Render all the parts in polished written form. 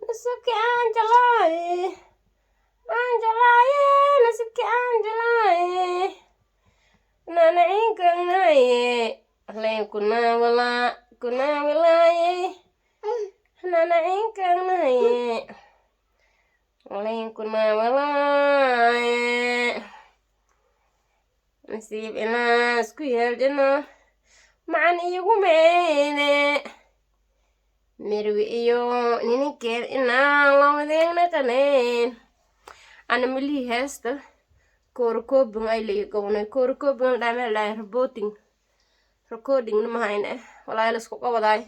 نسبك أنجلاي أنجلاي نسبك أنجلاي نانعين كناي لين كنا ولاي نانعين كناي لين كنا ولاي نسيب إنا سكوير جنا معن إيقو ميني مروي إيو نينكير إنا لوذين نكنين أنا ملي هستا كوركوبن أيلي قوني كوركوبن دامل لاي ربوتين recording نمهاين ولا يلسكو قوضاي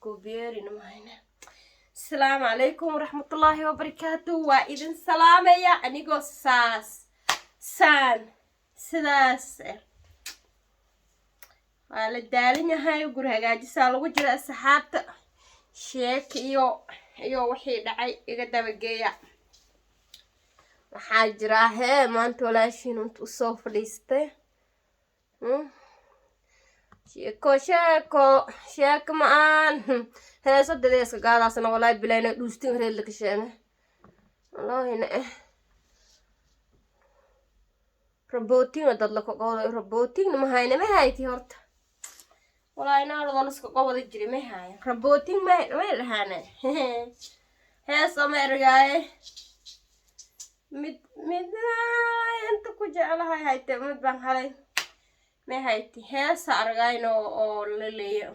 كوبيري نمهاين السلام عليكم ورحمة الله وبركاته وإذن سلام يا أنيقو سان سداس وعلى الدالين هاي وقرها قاجسا لو جرى السحابة شيك iyo wixii dhacay iga dabageeya waxaa jira maanta walaashiin intuu soo fadhiistay sheeko ma-aan heeso dadeeska gaadaasna walaahi bilayna dhuustin reed la kasheene walaahina rabootinga dad laka qowday rabootingna mahayna ma hayti horta والله نار ضلسك قوض الجري ما هاي ربوتين ما لهانا هي سمرجاي مد انت كوجا على هاي تمد بان هاي ما هايتي هي سارجاي نو للي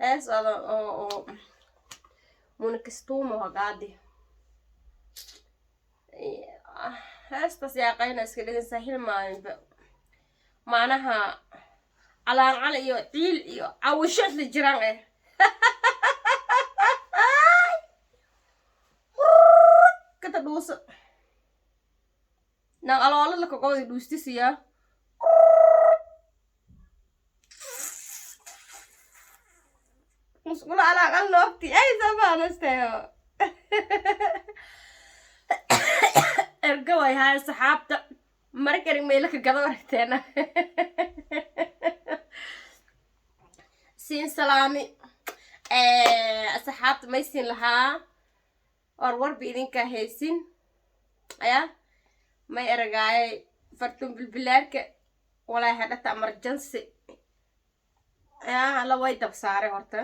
هي صار او منكستومو هقادي هي استسياقين اسكدين سهل ما معناها على iyo ciil iyo awshad la jiraan kada dhuusa na aloolo la koqoday dhuustisiya musqul ala qalloobti ay sabaanasteeyo erga way hay saxaabta markari meelka gado warteena siin salaami asxaabta maysin lahaa warbi idinka haysin ayaa may eragaay fartun bilbilaarka walaa hadhata emergency ayaa la way dab saaray horta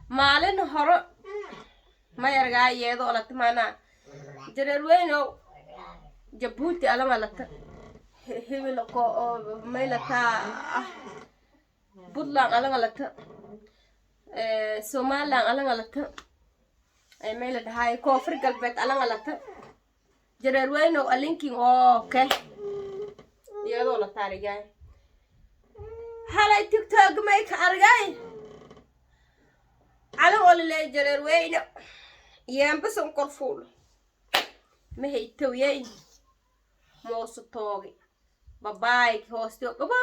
maalin hore may eragaay iyadoo la timaana jareer weyno jabuuti alama lata hebel ko maylata Puntland alama lata Somaliland alama lata mayla dhahay koonfur galbeed alama lata jareer weyno alinking okay iyadoo la taarigay halay tiktok may ka argay ala wala jareer weyno yamba son korfuul ما هي تويين موسو توغي بابايك هوستيو قبا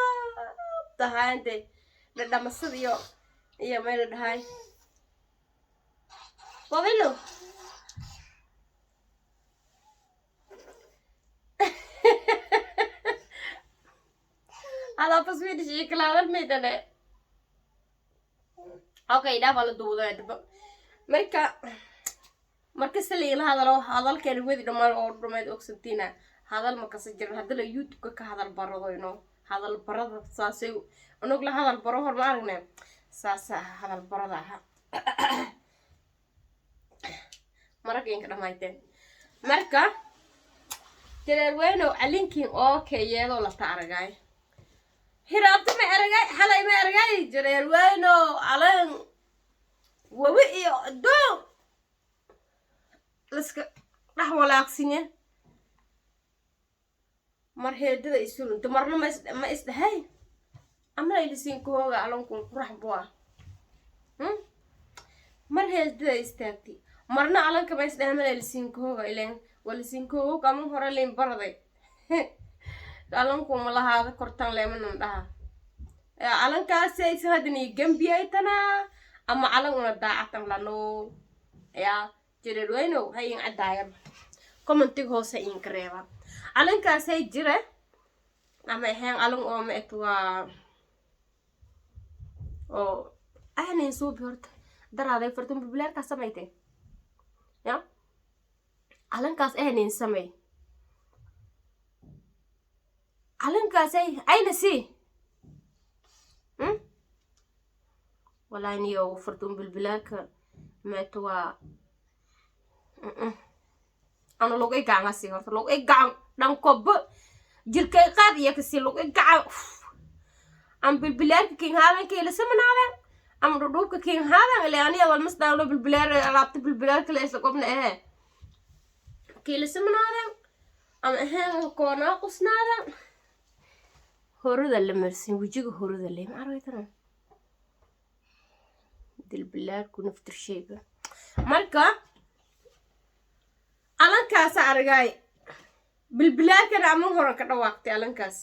تهاندي لدا مصديو إيا ميلد هاي بابيلو هذا بسويت شيء كلا الميدان اوكي دا فالو دودا مركا markas leeyla hadalkeen wadi dhamaan oo dhumeed ogsantina hadal ma kas jir hadal youtube ka hadal baradayno hadal barada saasay anog la hadal baro hor ma aragnay saasa hadal barada markeen ka dhamayteen marka jareer weyno alinkin okay yeedo la taaragay hiraabta ma aragay halay ma aragay jareer weyno alan wawi iyo doo لسك نحو لاقسينه مرهدده يسولن تمرنا ما اسدهاي امنا يلسين كوغا علونكم قرح بوا مرهدده استاغتي مرنا علنك ما اسدها ما يلسين كوغا الين ولسين كوغا كم هره لين بردي علونكم لا هذا كرتان لمن دها علنكاس يسهدني جنبيتنا اما علن داعتن لانو يا جرير وينو هاي عدايم كومنتيغ هوسه إنكريبا علنكاس هاي جرى ama ahaan alun oo meet waa oo ahnin suubi horta daraaday fartun bilbilaarka samaytay ya alankaas ahnin samay alankaas ayna si wallahi niyo fartun bilbilaarka meet waa أنا لو إيه قاعد أسير لو إيه قاعد نكوب جركي قاد يكسي لو إيه قاعد أم بالبلاد كين هذا كي لسمن هذا أم ردوك كين هذا اللي أنا أول مصدر بالبلاد رابط بالبلاد كلا إسلقنا إيه كي لسمن هذا أم إيه كونا قصنا هذا هورد اللي مرسين وجيك هورد اللي ما عرفت أنا دي البلاد كنا في ترشيبة مركا alankaas aragay bilbilaarka raamun horan ka dhawaaqtay alankaas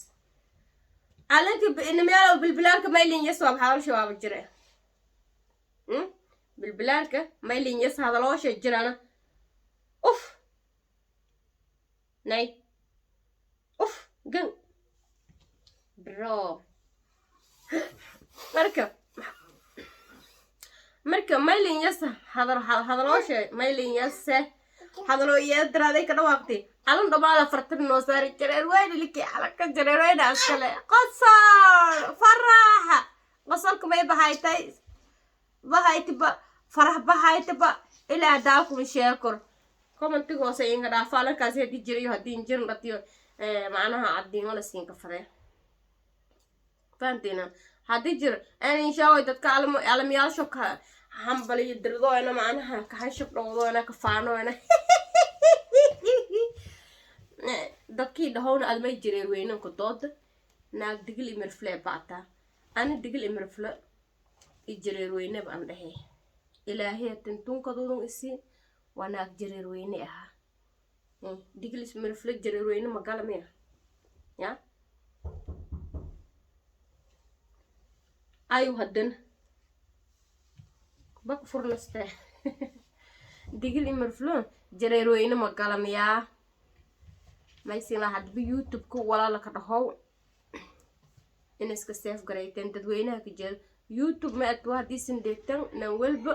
alanka inameel bilbilaarka maylin yasoo xaal shabaab jire bilbilaarka maylin yas hadaloosh jirana uf nay uf gan bro marka maylin yas hadaloosh maylin yas hadaloo yeedraaday ka dhawaaqtay alan dhamaada fartan noo saari jiray wayna likii alaka jiray wayna askale qosol faraha qosolka may bahaytay farah bahaytay ilaa daaku sheekor commentigo say inga dhaafalankaas hadii jiray hadii jirin dhatiyo macnaha cadin wala siin ka fadee faantina hadii jir aan insha Allah dadka alamiyaal shoka hambali dirdo ana macnaha ka hashab dhawdo ana ka faano ana dadkii dhahowna almay jiray weynan ku dood naag digil imirfle baata ana digil imirfle jiray weyne baan dhahay ilaahay tintun kadudun isi waa naag jiray weyne aha digil imirfle jiray weyne magalmeen ya ayu hadan bak furnaste digil imirfle jiray weyne magalmaya maysina hadba YouTube ku walaala ka dhahow in iska save garayteen dadweynaha ka jeel YouTube ma aad hadii sin deegtan nan walba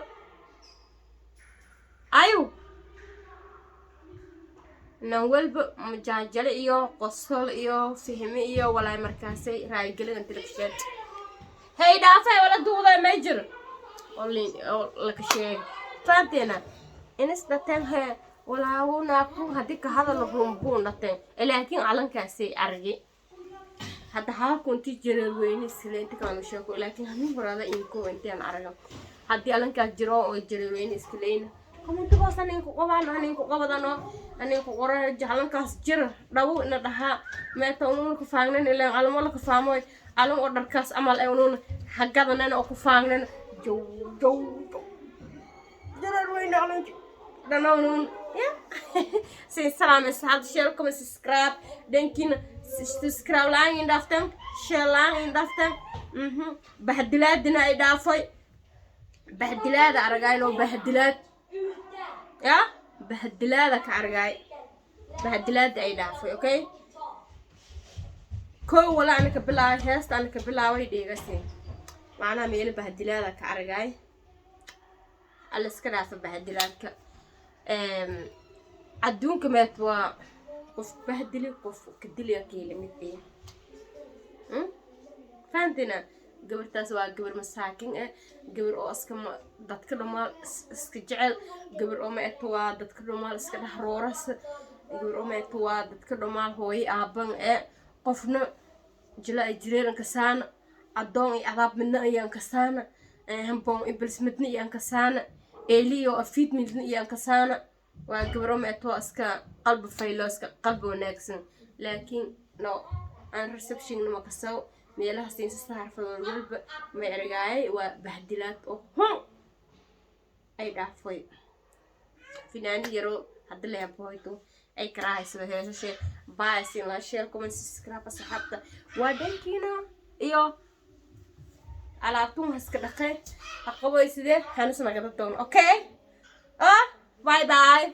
ayu nan walba majaajale iyo qosol iyo fahmi iyo walaay markaasay raaygelin intellectual hey dhaafay wala duuday major only la ka sheeg faanteena in isda tan he ولا هو ناكو هديك هذا الرمبون نتين لكن على كاسي أرجع حتى ها كنت جرى وين السلين تكانوا شاكو لكن هم برا إنكو أنتين أرجع حتى على كجرا أو جرى وين السلين كم أنتوا بس أنكو قبضنا أنكو قبضنا أنكو قرر جهلن كاس جرى لو إن ده ما تونون كفاعنا إلا على ما لكفاعموا على أوردر كاس أمال أونون حقنا أنا كفاعنا جو جرى وين على دناونون سي سلام السعد شيركم سبسكرايب دنكين سبسكرايب لان دافتم شير لان دافتم بهدلات دنا اضافي بهدلات ارغاي لو بهدلات يا بهدلاتك ارغاي بهدلات اي دافي اوكي كو ولا انا كبلا هيست انا كبلا وي ديغسي معنا ميل بهدلاتك ارغاي الاسكراف بهدلاتك عدون كمات وقف بهدلي وقف كدلي أكيد متين فهمتنا قبر تسوى قبر مساكين قبر أسكم دتكلم مال اسكجعل قبر ما أتوا دتكلم مال اسكده حرورس قبر ما أتوا دتكلم مال هوي أبان قفنا جلا إجرير كسان عدون عذاب منا يان كسان هم بوم إبلس متني يان كسان إليو أفيد متني يان كسان وقبر ما أتوا اسك قلب فيلوس قلب وناكسن لكن لو أنا ريسبشن ما كسو ميلها سين سهر في القلب ما يرجعي وبهدلات هم أي دافوي فيناني يرو هذا اللي هبويتو أي كراهيس وهذا شيء بايسين لا شير كومنت سبسكرايب بس حتى ودنكينا إيوه على طول هسكدقين أقوى يسده هنسمع كده تون أوكي باي باي